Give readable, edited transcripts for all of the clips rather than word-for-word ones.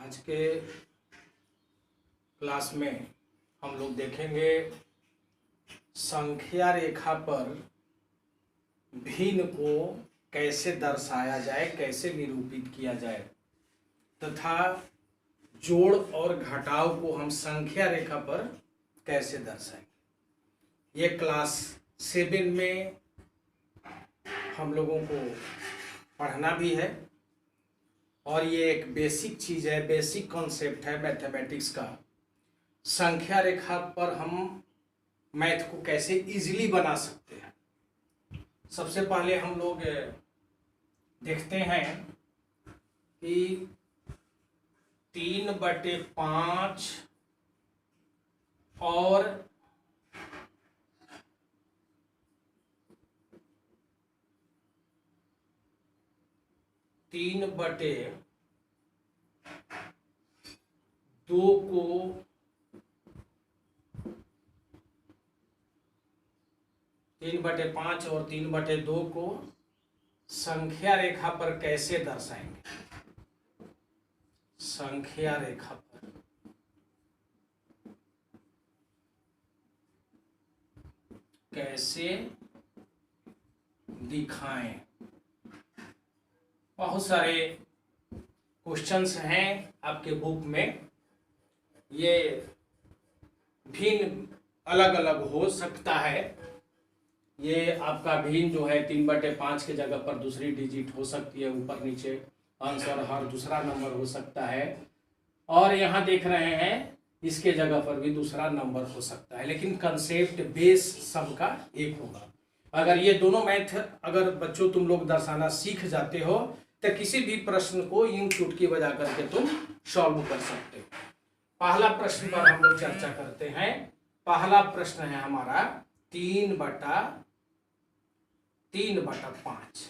आज के क्लास में हम लोग देखेंगे संख्या रेखा पर भिन्न को कैसे दर्शाया जाए, कैसे निरूपित किया जाए तथा जोड़ और घटाव को हम संख्या रेखा पर कैसे दर्शाएंगे। ये क्लास 7 में हम लोगों को पढ़ना भी है और ये एक बेसिक चीज़ है, बेसिक कॉन्सेप्ट है मैथमेटिक्स का। संख्या रेखा पर हम मैथ को कैसे इजीली बना सकते हैं। सबसे पहले हम लोग देखते हैं कि 3/5 और 3/2 को 3/5 और 3/2 को संख्या रेखा पर कैसे दर्शाएंगे। संख्या रेखा पर कैसे दिखाएं। बहुत सारे क्वेश्चंस हैं आपके बुक में, ये भिन्न अलग अलग हो सकता है। ये आपका भिन्न जो है 3/5 के जगह पर दूसरी डिजिट हो सकती है, ऊपर नीचे अंश और हर दूसरा नंबर हो सकता है, और यहाँ देख रहे हैं इसके जगह पर भी दूसरा नंबर हो सकता है, लेकिन कंसेप्ट बेस सबका एक होगा। अगर ये दोनों मैथ अगर बच्चों तुम लोग दर्शाना सीख जाते हो तो किसी भी प्रश्न को यूं चुटकी बजा करके तुम सॉल्व कर सकते हो। पहला प्रश्न पर हम लोग चर्चा करते हैं। पहला प्रश्न है हमारा 3/5।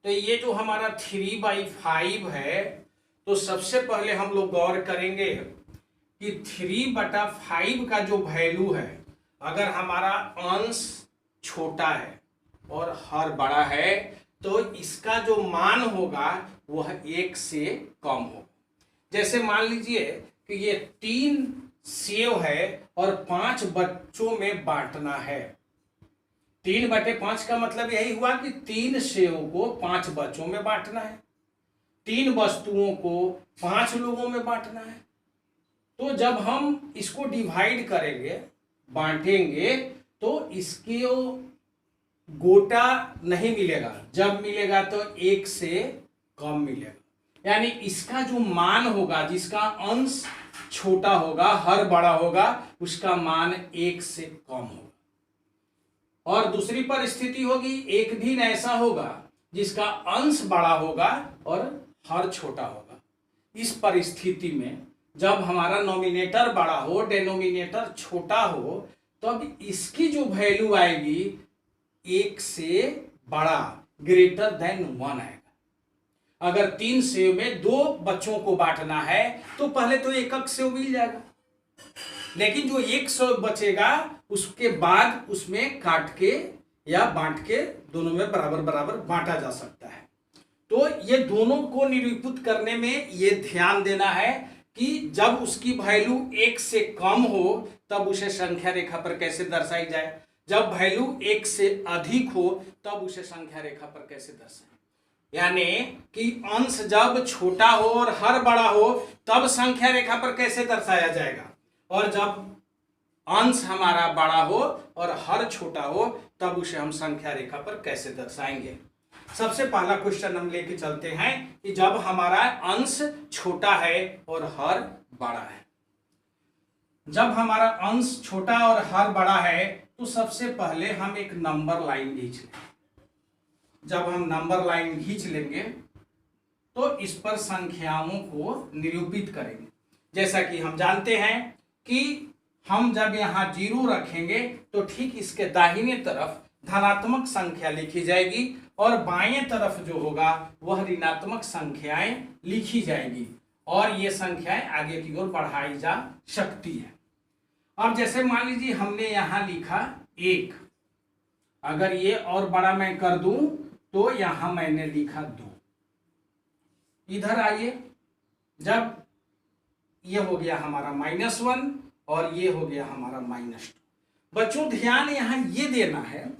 तो ये जो हमारा 3/5 है, तो सबसे पहले हम लोग गौर करेंगे कि 3/5 का जो वैल्यू है, अगर हमारा अंश छोटा है और हर बड़ा है तो इसका जो मान होगा वह 1 से कम होगा। जैसे मान लीजिए कि ये 3 सेव है और 5 बच्चों में बांटना है। 3/5 का मतलब यही हुआ कि 3 सेव को 5 बच्चों में बांटना है, 3 वस्तुओं को 5 लोगों में बांटना है। तो जब हम इसको डिवाइड करेंगे, बांटेंगे, तो इसके गोटा नहीं मिलेगा, जब मिलेगा तो 1 से कम मिलेगा। यानी इसका जो मान होगा, जिसका अंश छोटा होगा, हर बड़ा होगा, उसका मान 1 से कम होगा। और दूसरी परिस्थिति होगी, एक भी ऐसा होगा जिसका अंश बड़ा होगा और हर छोटा होगा। इस परिस्थिति में जब हमारा नॉमिनेटर बड़ा हो, डिनोमिनेटर छोटा हो, तब इसकी जो वैल्यू आएगी 1 से बड़ा, ग्रेटर देन 1 आएगा। अगर 3 सेव में 2 बच्चों को बांटना है तो पहले तो 1 सेव मिल जाएगा, लेकिन जो 1 सेव बचेगा उसके बाद उसमें काट के या बांट के दोनों में बराबर बराबर बांटा जा सकता है। तो ये दोनों को निरूपित करने में ये ध्यान देना है कि जब उसकी वैल्यू 1 से कम हो तब उसे संख्या रेखा पर कैसे दर्शाई जाए, जब वैल्यू 1 से अधिक हो तब उसे संख्या रेखा पर कैसे दर्शाएं। यानी कि अंश जब छोटा हो और हर बड़ा हो तब संख्या रेखा पर कैसे दर्शाया जाएगा, और जब अंश हमारा बड़ा हो और हर छोटा हो तब उसे हम संख्या रेखा पर कैसे दर्शाएंगे। सबसे पहला क्वेश्चन हम लेके चलते हैं कि जब हमारा अंश छोटा है और हर बड़ा है। जब हमारा अंश छोटा और हर बड़ा है तो सबसे पहले हम एक नंबर लाइन खींच लेंगे। जब हम नंबर लाइन खींच लेंगे तो इस पर संख्याओं को निरूपित करेंगे। जैसा कि हम जानते हैं कि हम जब यहाँ 0 रखेंगे तो ठीक इसके दाहिने तरफ धनात्मक संख्या लिखी जाएगी और बाएं तरफ जो होगा वह ऋणात्मक संख्याएं लिखी जाएगी, और ये संख्याएं आगे की ओर बढ़ाई जा सकती है। अब जैसे मान लीजिए हमने यहाँ लिखा 1, अगर ये और बड़ा मैं कर दूं तो यहां मैंने लिखा 2। इधर आइए, जब ये हो गया हमारा -1 और ये हो गया हमारा -2। बच्चों ध्यान यहाँ ये देना है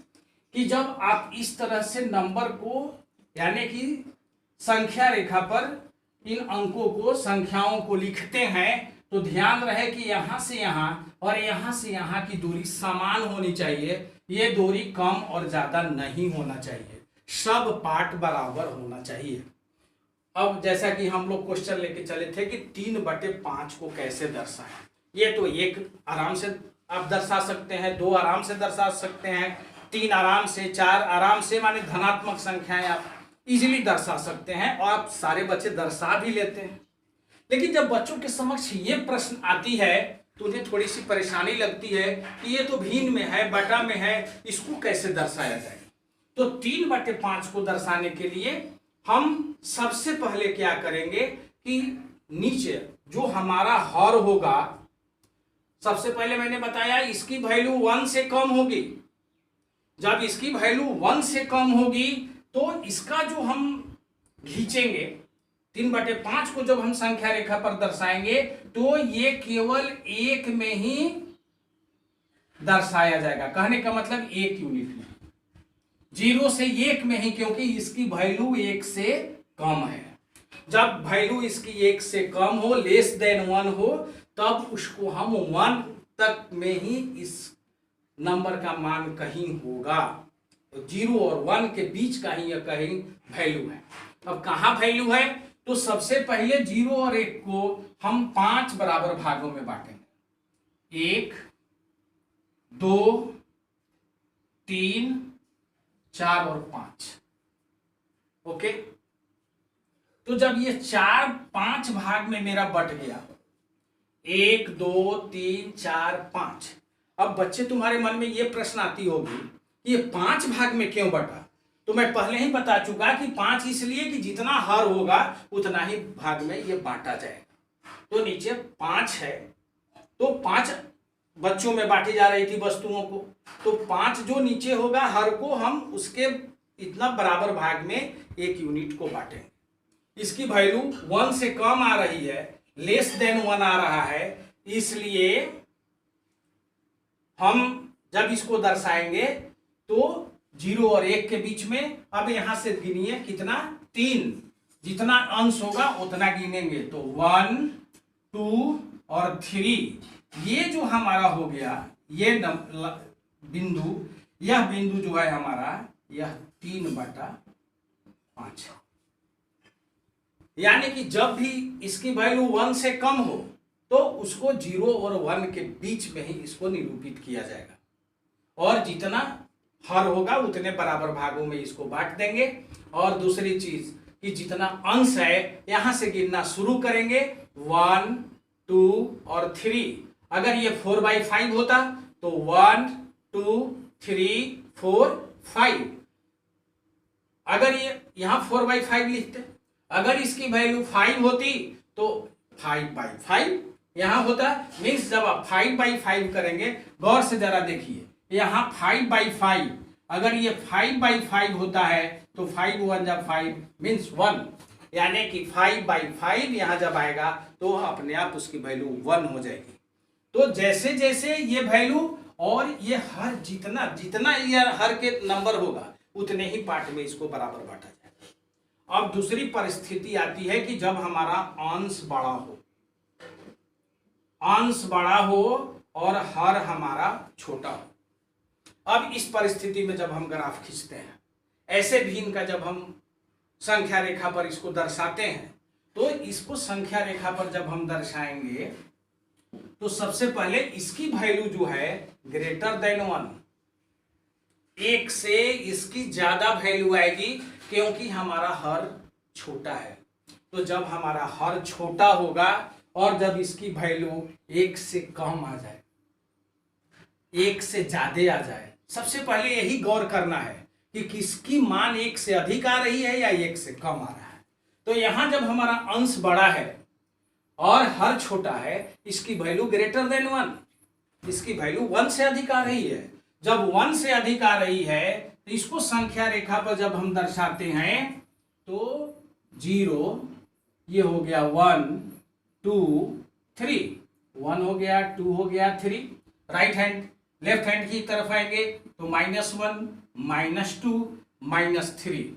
कि जब आप इस तरह से नंबर को यानी कि संख्या रेखा पर इन अंकों को संख्याओं को लिखते हैं तो ध्यान रहे कि यहाँ से यहाँ और यहाँ से यहाँ की दूरी समान होनी चाहिए। ये दूरी कम और ज्यादा नहीं होना चाहिए, सब पार्ट बराबर होना चाहिए। अब जैसा कि हम लोग क्वेश्चन लेके चले थे कि 3/5 को कैसे दर्शाएं, ये तो 1 आराम से आप दर्शा सकते हैं, 2 आराम से दर्शा सकते हैं, 3 आराम से, 4 आराम से, माने धनात्मक संख्याएं आप इजीली दर्शा सकते हैं और आप सारे बच्चे दर्शा भी लेते हैं। लेकिन जब बच्चों के समक्ष ये प्रश्न आती है तो उन्हें थोड़ी सी परेशानी लगती है कि ये तो भिन्न में है, बटा में है, इसको कैसे दर्शाया जाए। तो 3/5 को दर्शाने के लिए हम सबसे पहले क्या करेंगे कि नीचे जो हमारा हर होगा, सबसे पहले मैंने बताया इसकी वैल्यू 1 से कम होगी। जब इसकी वैल्यू 1 से कम होगी तो इसका जो हम खींचेंगे 3/5 को जब हम संख्या रेखा पर दर्शाएंगे तो ये केवल 1 में ही दर्शाया जाएगा। कहने का मतलब 1 यूनिट में, 0 से 1 में ही, क्योंकि इसकी वैल्यू 1 से कम है। जब वैल्यू इसकी 1 से कम हो, लेस देन 1 हो, तब उसको हम 1 तक में ही इस नंबर का मान कहीं होगा। तो 0 और 1 के बीच का ही कहीं वैल्यू है। अब कहाँ वैल्यू है, तो सबसे पहले 0 और 1 को हम 5 बराबर भागों में बांटेंगे, 1 2 3 4 और 5। ओके, तो जब ये 4-5 भाग में मेरा बट गया, 1 2 3 4 5, अब बच्चे तुम्हारे मन में ये प्रश्न आती होगी ये 5 भाग में क्यों बटा। तो मैं पहले ही बता चुका कि 5 इसलिए कि जितना हर होगा उतना ही भाग में ये बांटा जाएगा। तो नीचे 5 है, तो 5 बच्चों में बांटी जा रही थी वस्तुओं को, तो 5 जो नीचे होगा हर को हम उसके इतना बराबर भाग में 1 यूनिट को बांटेंगे। इसकी वैल्यू 1 से कम आ रही है, लेस देन 1 आ रहा है, इसलिए हम जब इसको दर्शाएंगे तो 0 और 1 के बीच में, अब यहां से गिनिए कितना, 3, जितना अंश होगा उतना गिनेंगे। तो 1 2 और 3, ये जो हमारा हो गया ये बिंदु, यह बिंदु जो है हमारा यह 3/5। यानी कि जब भी इसकी वैल्यू 1 से कम हो तो उसको 0 और 1 के बीच में ही इसको निरूपित किया जाएगा, और जितना हर होगा उतने बराबर भागों में इसको बांट देंगे। और दूसरी चीज कि जितना अंश है यहां से गिनना शुरू करेंगे, 1 2 और 3। अगर ये 4/5 होता तो 1 2 3 4 5, अगर ये यहां 4/5 लिखते, अगर इसकी वैल्यू 5 होती तो 5/5 यहां होता। मीन्स जब आप 5/5 करेंगे, गौर से जरा देखिए, यहां 5/5, अगर ये 5/5 होता है तो 5 1 जब 5 मीन्स 1, यानी कि 5/5 यहां जब आएगा तो अपने आप उसकी वैल्यू 1 हो जाएगी। तो जैसे जैसे ये वैल्यू और ये हर जितना जितना ये हर के नंबर होगा उतने ही पार्ट में इसको बराबर बांटा जाएगा। अब दूसरी परिस्थिति आती है कि जब हमारा अंश बड़ा हो, अंश बड़ा हो और हर हमारा छोटा हो। अब इस परिस्थिति में जब हम ग्राफ खींचते हैं, ऐसे भिन्न का जब हम संख्या रेखा पर इसको दर्शाते हैं, तो इसको संख्या रेखा पर जब हम दर्शाएंगे तो सबसे पहले इसकी वैल्यू जो है ग्रेटर देन 1, 1 से इसकी ज्यादा वैल्यू आएगी, क्योंकि हमारा हर छोटा है। तो जब हमारा हर छोटा होगा और जब इसकी वैल्यू 1 से कम आ जाए, 1 से ज्यादा आ जाए, सबसे पहले यही गौर करना है कि किसकी मान 1 से अधिक आ रही है या 1 से कम आ रहा है। तो यहां जब हमारा अंश बड़ा है और हर छोटा है, इसकी वैल्यू ग्रेटर देन 1, इसकी वैल्यू 1 से अधिक आ रही है। जब 1 से अधिक आ रही है तो इसको संख्या रेखा पर जब हम दर्शाते हैं तो 0, ये हो गया 1, 2 3, 1 हो गया, 2 हो गया, 3। राइट हैंड लेफ्ट हैंड की तरफ आएंगे तो -1 -2 -3।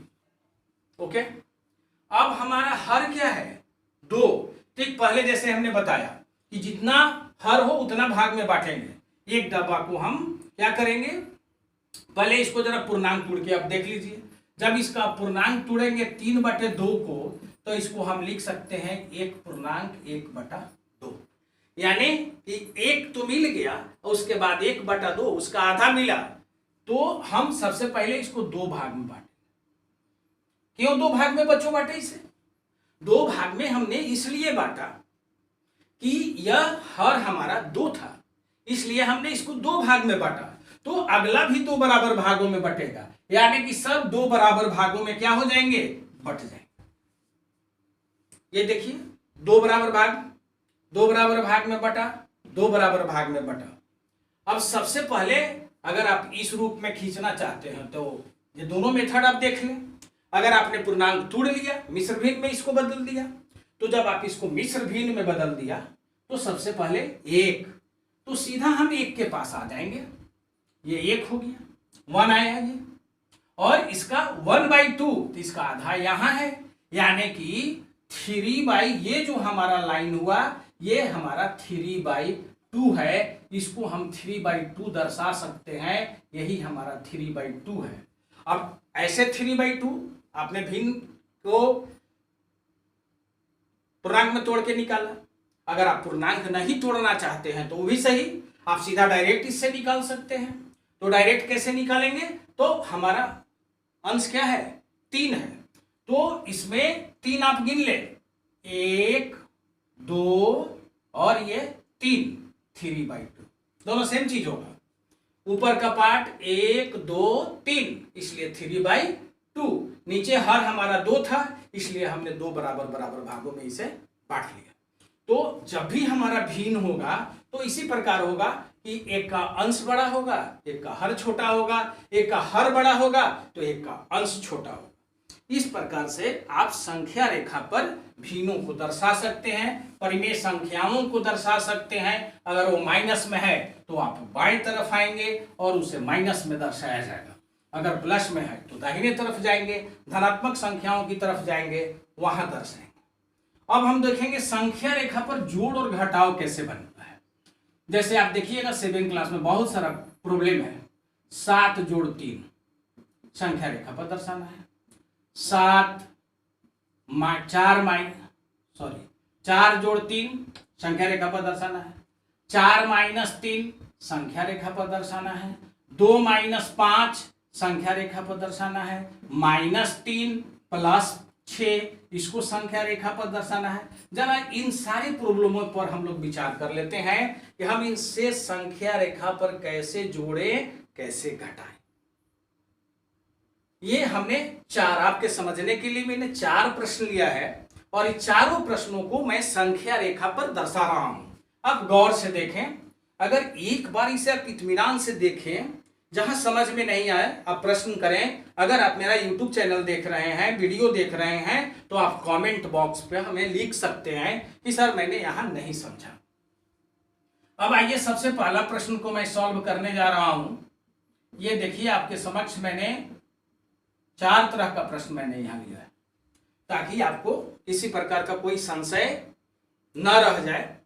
ओके, अब हमारा हर क्या है 2। ठीक पहले जैसे हमने बताया कि जितना हर हो उतना भाग में बांटेंगे। एक डब्बा को हम क्या करेंगे, पहले इसको जरा पूर्णांक तोड़ के आप देख लीजिए। जब इसका पूर्णांक तोड़ेंगे 3/2 को, तो इसको हम लिख सकते हैं 1/1/2। यानी कि 1 तो मिल गया और उसके बाद 1/2 उसका आधा मिला, तो हम सबसे पहले इसको 2 भाग में बांटे। क्यों 2 भाग में बच्चों बांटे इसे? 2 भाग में हमने इसलिए बांटा कि यह हर हमारा 2 था, इसलिए हमने इसको 2 भाग में बांटा। तो अगला भी 2 बराबर भागों में बटेगा, यानी कि सब 2 बराबर भागों में क्या हो जाएंगे, बट जाएंगे। ये देखिए 2 बराबर भाग, 2 बराबर भाग में बटा, 2 बराबर भाग में बटा। अब सबसे पहले अगर आप इस रूप में खींचना चाहते हैं तो ये दोनों मेथड आप देख लें। अगर आपने पूर्णांक तोड़ लिया, मिश्र भिन्न में इसको बदल दिया, तो जब आप इसको मिश्र भिन्न में बदल दिया तो सबसे पहले 1, तो सीधा हम 1 के पास आ जाएंगे। ये 1 हो गया, 1 आया ये, और इसका 1/2 तो इसका आधा यहां है, यानी कि 3 ये जो हमारा लाइन हुआ ये हमारा 3/2 है। इसको हम 3/2 दर्शा सकते हैं, यही हमारा 3/2 है। अब ऐसे 3/2 आपने भिन्न को पूर्णांक में तोड़ के निकाला। अगर आप पूर्णांक नहीं तोड़ना चाहते हैं तो वो भी सही, आप सीधा डायरेक्ट इससे निकाल सकते हैं। तो डायरेक्ट कैसे निकालेंगे, तो हमारा अंश क्या है 3 है, तो इसमें 3 आप गिन ले, 1 2 और ये 3, 3/2 दोनों सेम चीज होगा। ऊपर का पार्ट 1 2 3, इसलिए 3/2। नीचे हर हमारा 2 था, इसलिए हमने 2 बराबर बराबर भागों में इसे बांट लिया। तो जब भी हमारा भिन्न होगा तो इसी प्रकार होगा कि एक का अंश बड़ा होगा, एक का हर छोटा होगा, एक का हर बड़ा होगा तो एक का अंश छोटा होगा। इस प्रकार से आप संख्या रेखा पर भिन्नों को दर्शा सकते हैं, परिमेय संख्याओं को दर्शा सकते हैं। अगर वो माइनस में है तो आप बाईं तरफ आएंगे और उसे माइनस में दर्शाया जाएगा, अगर प्लस में है तो दाहिने तरफ जाएंगे, धनात्मक संख्याओं की तरफ जाएंगे, वहां दर्शाएंगे। अब हम देखेंगे संख्या रेखा पर जोड़ और घटाव कैसे बनता है। जैसे आप देखिएगा 7वीं क्लास में बहुत सारा प्रॉब्लम है, 7 जोड़ 3 संख्या रेखा पर दर्शाना है। 4 जोड़ 3 संख्या रेखा पर दर्शाना है। 4 - 3 संख्या रेखा पर दर्शाना है। 2 - 5 संख्या रेखा पर दर्शाना है। -3 + 6 इसको संख्या रेखा पर दर्शाना है। जरा इन सारे प्रॉब्लमों पर हम लोग विचार कर लेते हैं कि हम इनसे संख्या रेखा पर कैसे जोड़ें, कैसे घटाएं। ये हमने 4, आपके समझने के लिए मैंने 4 प्रश्न लिया है और इन चारों प्रश्नों को मैं संख्या रेखा पर दर्शा रहा हूं। अब गौर से देखें, अगर एक बार इसे आप इत्मीनान से देखें, जहां समझ में नहीं आए आप प्रश्न करें। अगर आप मेरा YouTube चैनल देख रहे हैं, वीडियो देख रहे हैं, तो आप कमेंट बॉक्स पे हमें लिख सकते हैं कि सर मैंने यहां नहीं समझा। अब आइए सबसे पहला प्रश्न को मैं सॉल्व करने जा रहा हूं। ये देखिए आपके समक्ष मैंने 4 तरह का प्रश्न मैंने यहां लिया है, ताकि आपको किसी प्रकार का कोई संशय न रह जाए।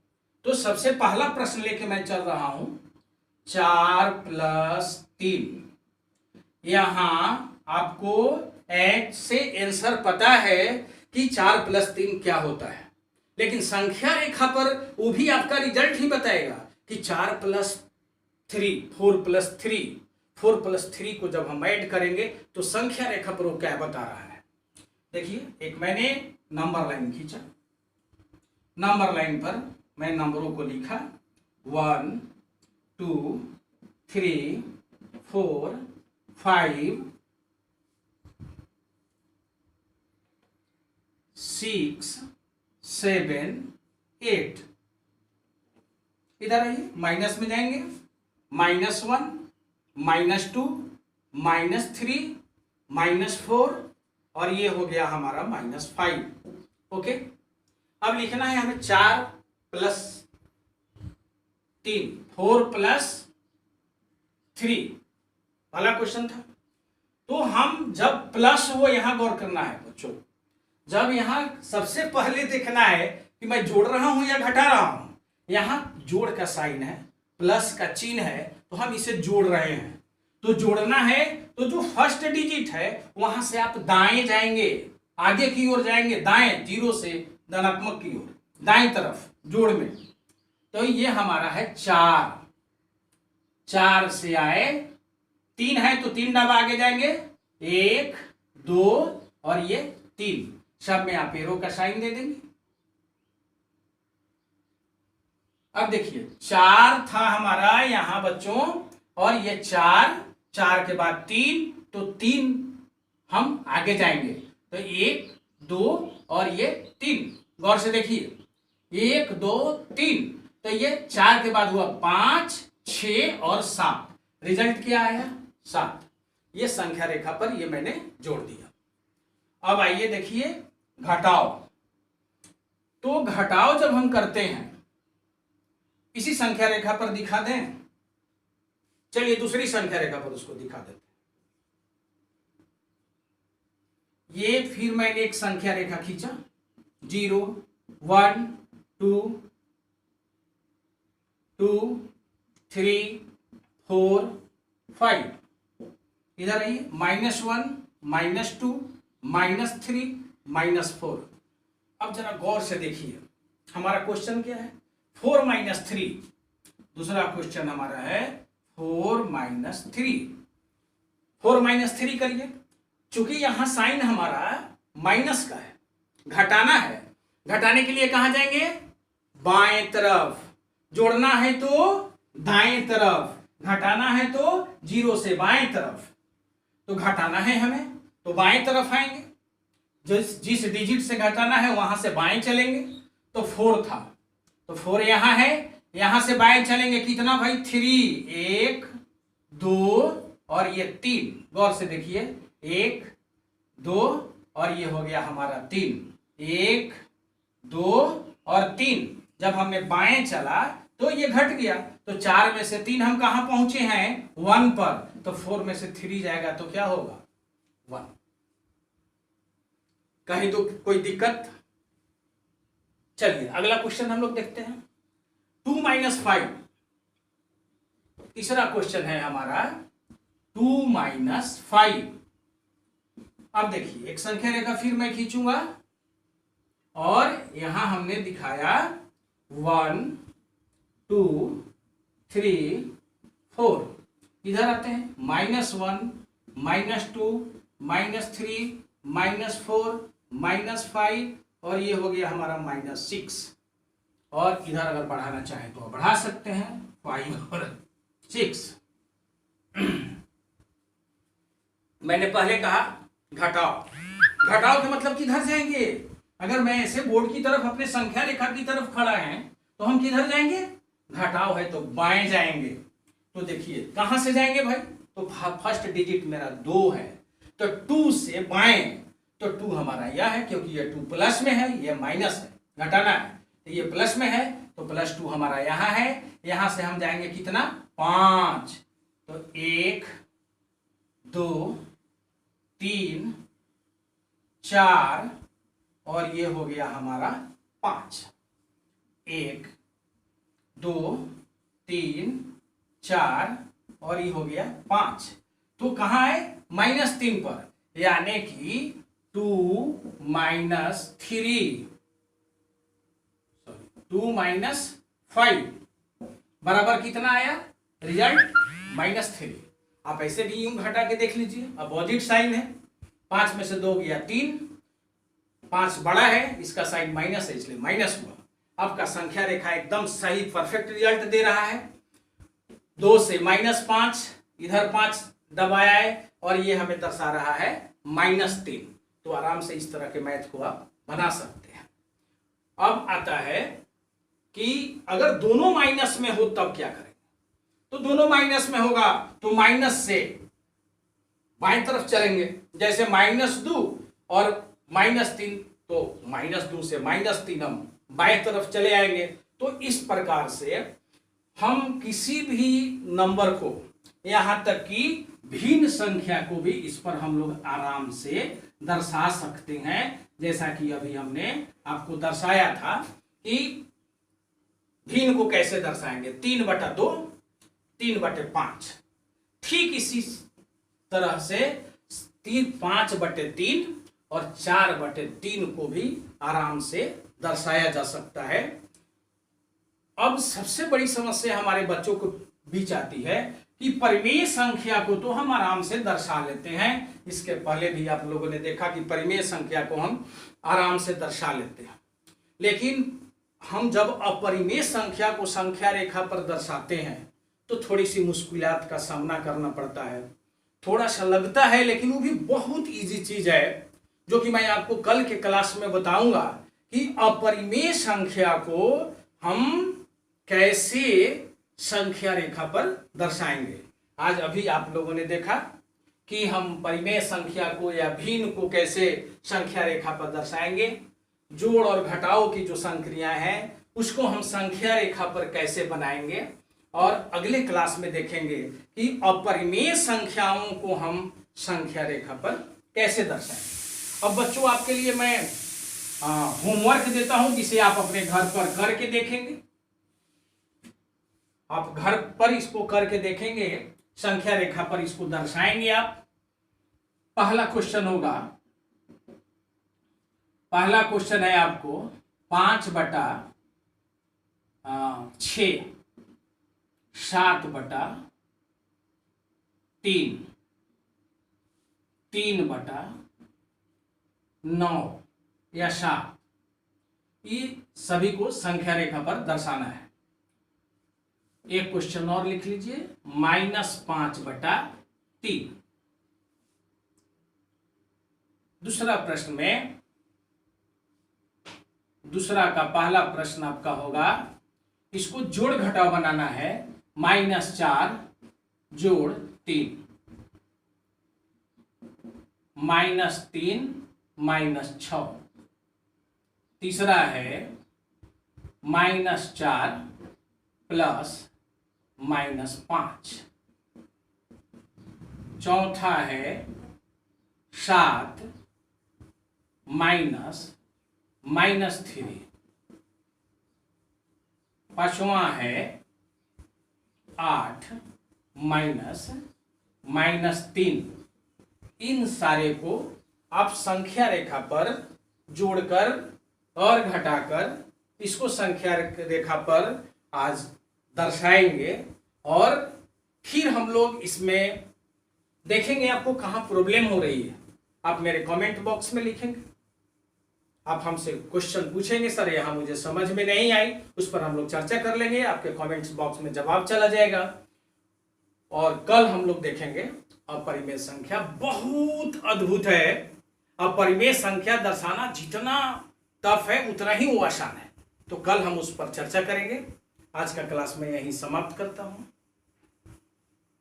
तो सबसे पहला प्रश्न लेके मैं चल रहा हूं, 4 + 3। यहां आपको एक से आंसर पता है कि 4 + 3 क्या होता है, लेकिन संख्या रेखा पर वो भी आपका रिजल्ट ही बताएगा कि 4 + 3 4 + 3 4 + 3 को जब हम ऐड करेंगे तो संख्या रेखा पर वो क्या बता रहा है। देखिए एक मैंने नंबर लाइन खींचा, नंबर लाइन पर मैं नंबरों को लिखा 1 2 3 4 5 6 7 8। इधर आइए माइनस में जाएंगे, -1 -2 -3 -4 और ये हो गया हमारा -5। ओके, अब लिखना है हमें 4 प्लस 3, 4 प्लस 3 वाला क्वेश्चन था। तो हम जब प्लस हो, यहां गौर करना है बच्चों, जब यहां सबसे पहले देखना है कि मैं जोड़ रहा हूं या घटा रहा हूं। यहां जोड़ का साइन है, प्लस का चिन्ह है, तो हम इसे जोड़ रहे हैं। तो जोड़ना है तो जो फर्स्ट डिजिट है वहां से आप दाएं जाएंगे, आगे की ओर जाएंगे, दाएं 0 से धनात्मक की ओर, दाएं तरफ जोड़ में। तो ये हमारा है 4, 4 से आए 3 है तो 3 डब आगे जाएंगे, 1 2 और ये 3, सब में आप एरो का साइन दे देंगे। अब देखिए 4 था हमारा यहां बच्चों, और ये 4, 4 के बाद 3, तो 3 हम आगे जाएंगे, तो 1 2 और ये 3। गौर से देखिए 1 2 3, तो ये 4 के बाद हुआ 5 6 और 7, रिजल्ट क्या आया 7। ये संख्या रेखा पर ये मैंने जोड़ दिया। अब आइए देखिए घटाओ। तो घटाओ जब हम करते हैं इसी संख्या रेखा पर दिखा दें, चलिए दूसरी संख्या रेखा पर उसको दिखा देते हैं। ये फिर मैंने एक संख्या रेखा खींचा, 0 1 2 2 3 4 5, इधर आइए -1 -2 -3 -4। अब जरा गौर से देखिए हमारा क्वेश्चन क्या है, 4 - 3। दूसरा क्वेश्चन हमारा है 4 - 3। 4 - 3 करिए। चूंकि यहां साइन हमारा माइनस का है, घटाना है, घटाने के लिए कहां जाएंगे, बाएं तरफ। जोड़ना है तो दाएं तरफ, घटाना है तो 0 से बाएं तरफ। तो घटाना है हमें तो बाएं तरफ आएंगे, जिस डिजिट से घटाना है वहां से बाएं चलेंगे। तो 4 था तो 4 यहां है, यहां से बाएं चलेंगे कितना भाई 3, 1 2 और ये 3। गौर से देखिए 1 2 और ये हो गया हमारा 3, 1 2 और 3। जब हमने बाएं चला तो ये घट गया, तो 4 में से 3 हम कहां पहुंचे हैं 1 पर, तो 4 में से 3 जाएगा तो क्या होगा 1। कहीं तो कोई दिक्कत। चलिए अगला क्वेश्चन हम लोग देखते हैं, 2 - 5। तीसरा क्वेश्चन है हमारा 2 - 5। अब देखिए एक संख्या रेखा फिर मैं खींचूंगा, और यहां हमने दिखाया 1 2 3 4। इधर आते हैं -1 -2 -3 -4 -5 और ये हो गया हमारा -6। और इधर अगर बढ़ाना चाहे तो बढ़ा सकते हैं 5 और 6। मैंने पहले कहा घटाओ, घटाओ के मतलब किधर जाएंगे। अगर मैं ऐसे बोर्ड की तरफ अपने संख्या रेखा की तरफ खड़ा है तो हम किधर जाएंगे, घटाओ है तो बाएं जाएंगे। तो देखिए कहां से जाएंगे भाई, तो फर्स्ट डिजिट मेरा 2 है, तो 2 से बाएं, तो 2 हमारा यह है, क्योंकि ये 2 प्लस में है, ये माइनस है, घटाना है, तो ये प्लस में है, तो +2 हमारा यहां है। यहां से हम जाएंगे कितना 5, तो 1 2 3 4 और ये हो गया हमारा 5, 1 2 3 4 और ये हो गया 5। तो कहां है -3 पर, यानी कि 2 - 3 2 - 5 बराबर कितना आया, रिजल्ट -3। आप ऐसे भी यूं घटा के देख लीजिए, अपोजिट साइन है, 5 में से 2 गया 3, 5 बड़ा है, इसका साइन माइनस है इसलिए माइनस हुआ। आपका संख्या रेखा एकदम सही परफेक्ट रिजल्ट दे रहा है। 2 से -5, इधर 5 दबाया है और ये हमें दर्शा रहा है -3। तो आराम से इस तरह के मैथ को आप बना सकते हैं। अब आता है कि अगर दोनों माइनस में हो तब क्या करें, तो दोनों माइनस में होगा तो माइनस से बाएं तरफ चलेंगे, जैसे -2 और -3 तो -2 से -3 हम बाएं तरफ चले आएंगे। तो इस प्रकार से हम किसी भी नंबर को, यहाँ तक कि भिन्न संख्या को भी इस पर हम लोग आराम से दर्शा सकते हैं। जैसा कि अभी हमने आपको दर्शाया था कि भिन्न को कैसे दर्शाएंगे, 3/2, 3/5। ठीक इसी तरह से 5/3 और 4/3 को भी आराम से दर्शाया जा सकता है। अब सबसे बड़ी समस्या हमारे बच्चों को बीच आती है कि परिमेय संख्या को तो हम आराम से दर्शा लेते हैं। इसके पहले भी आप लोगों ने देखा कि परिमेय संख्या को हम आराम से दर्शा लेते हैं, लेकिन हम जब अपरिमेय संख्या को संख्या रेखा पर दर्शाते हैं तो थोड़ी सी मुश्किलात का सामना करना पड़ता है। थोड़ा सा लगता है, लेकिन वो भी बहुत इजी चीज है, जो कि मैं आपको कल के क्लास में बताऊंगा कि अपरिमेय संख्या को हम कैसे संख्या रेखा पर दर्शाएंगे। आज अभी आप लोगों ने देखा कि हम परिमेय संख्या को या भिन्न को कैसे संख्या रेखा पर दर्शाएंगे। जोड़ और घटाव की जो संक्रियाएं हैं उसको हम संख्या रेखा पर कैसे बनाएंगे, और अगले क्लास में देखेंगे कि अपरिमेय संख्याओं को हम संख्या रेखा पर कैसे दर्शाएंगे। अब बच्चों, आपके लिए मैं होमवर्क देता हूं, जिसे आप अपने घर पर करके देखेंगे। आप घर पर इसको करके देखेंगे, संख्या रेखा पर इसको दर्शाएंगे आप। पहला क्वेश्चन होगा, पहला क्वेश्चन है आपको 5/6, 7/3, 3/9 या 7, ये सभी को संख्या रेखा पर दर्शाना है। एक क्वेश्चन और लिख लीजिए, -5/3। दूसरा प्रश्न में, दूसरा का पहला प्रश्न आपका होगा, इसको जोड़ घटाव बनाना है, -4 जोड़ 3, -3 -6। तीसरा है -4 प्लस -5। चौथा है 7 -3। पांचवा है 8 -3। इन सारे को आप संख्या रेखा पर जोड़कर और घटाकर इसको संख्या रेखा पर आज दर्शाएंगे, और फिर हम लोग इसमें देखेंगे आपको कहाँ प्रॉब्लम हो रही है। आप मेरे कमेंट बॉक्स में लिखेंगे, आप हमसे क्वेश्चन पूछेंगे, सर यहाँ मुझे समझ में नहीं आई, उस पर हम लोग चर्चा कर लेंगे। आपके कमेंट्स बॉक्स में जवाब चला जाएगा। और कल हम लोग देखेंगे अपरिमेय संख्या। बहुत अद्भुत है, अपरिमेय संख्या दर्शाना जितना टफ है उतना ही वो आसान है। तो कल हम उस पर चर्चा करेंगे। आज का क्लास में यहीं समाप्त करता हूँ।